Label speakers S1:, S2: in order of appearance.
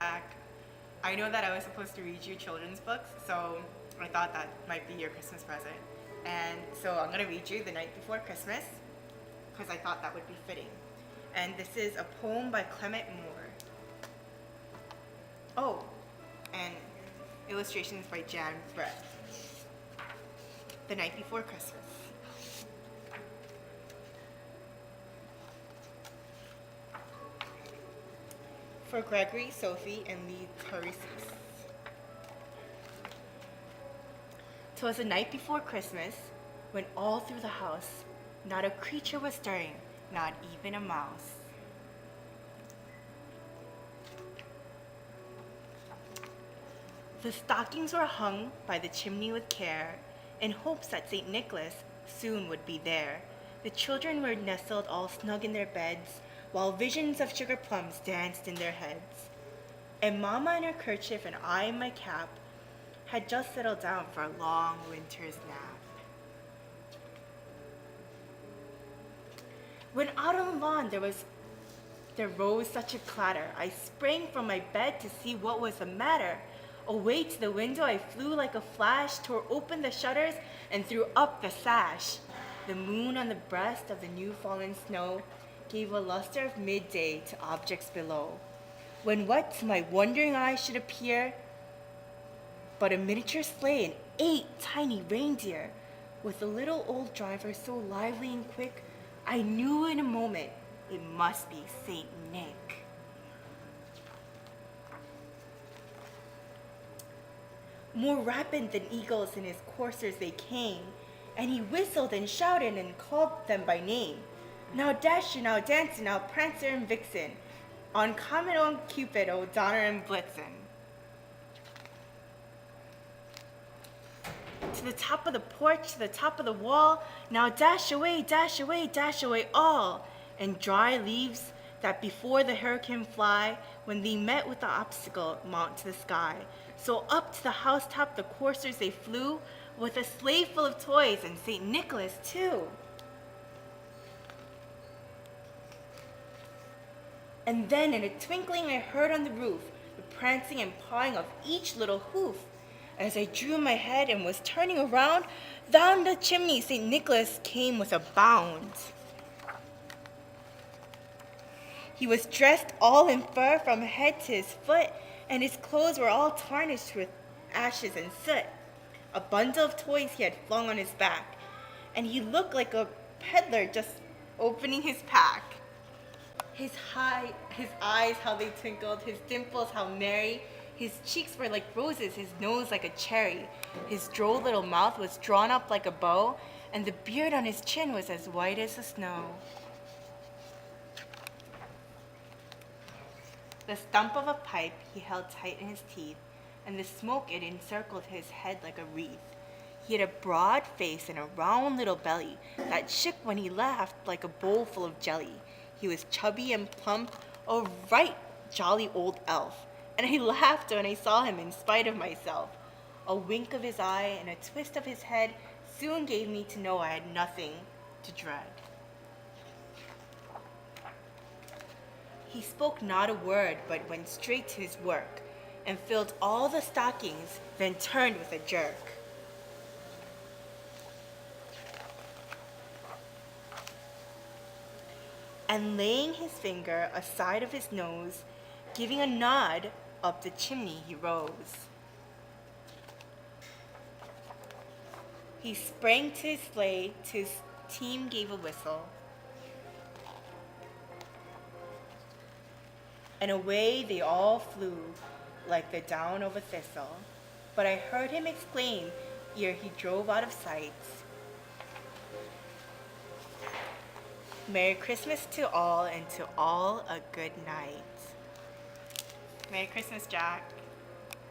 S1: back. I know that I was supposed to read you children's books, so I thought that might be your Christmas present. And so I'm going to read you The Night Before Christmas because I thought that would be fitting. And this is a poem by Clement Moore. Oh, and illustrations by Jan Brett. The Night Before Christmas. For Gregory, Sophie, and Lee Clarice. 'Twas the night before Christmas, when all through the house not a creature was stirring, not even a mouse. The stockings were hung by the chimney with care, in hopes that St. Nicholas soon would be there. The children were nestled all snug in their beds, while visions of sugar plums danced in their heads. And Mama in her kerchief and I in my cap had just settled down for a long winter's nap. When out on the lawn there rose such a clatter, I sprang from my bed to see what was the matter. Away to the window I flew like a flash, tore open the shutters and threw up the sash. The moon on the breast of the new fallen snow gave a luster of midday to objects below, when what to my wondering eyes should appear but a miniature sleigh and 8 tiny reindeer, with a little old driver so lively and quick, I knew in a moment it must be Saint Nick. More rapid than eagles in his coursers they came, and he whistled and shouted and called them by name. Now Dasher, now Dancer, now Prancer and Vixen, on Comet, on Cupid, O Donner and Blitzen. To the top of the porch, to the top of the wall, now dash away, dash away, dash away all, and dry leaves that before the hurricane fly, when they met with the obstacle, mount to the sky. So up to the housetop the coursers they flew, with a sleigh full of toys and St. Nicholas too. And then in a twinkling I heard on the roof the prancing and pawing of each little hoof. As I drew my head and was turning around, down the chimney St. Nicholas came with a bound. He was dressed all in fur from head to his foot, and his clothes were all tarnished with ashes and soot. A bundle of toys he had flung on his back, and he looked like a peddler just opening his pack. His eyes, how they twinkled, his dimples, how merry. His cheeks were like roses, his nose like a cherry. His droll little mouth was drawn up like a bow, and the beard on his chin was as white as the snow. The stump of a pipe he held tight in his teeth, and the smoke it encircled his head like a wreath. He had a broad face and a round little belly that shook when he laughed like a bowl full of jelly. He was chubby and plump, a right jolly old elf, and I laughed when I saw him in spite of myself. A wink of his eye and a twist of his head soon gave me to know I had nothing to dread. He spoke not a word, but went straight to his work, and filled all the stockings, then turned with a jerk. And laying his finger aside of his nose, giving a nod, up the chimney he rose. He sprang to his sleigh, to his team gave a whistle, and away they all flew like the down of a thistle. But I heard him exclaim ere he drove out of sight, Merry Christmas to all, and to all a good night. Merry Christmas, Jack.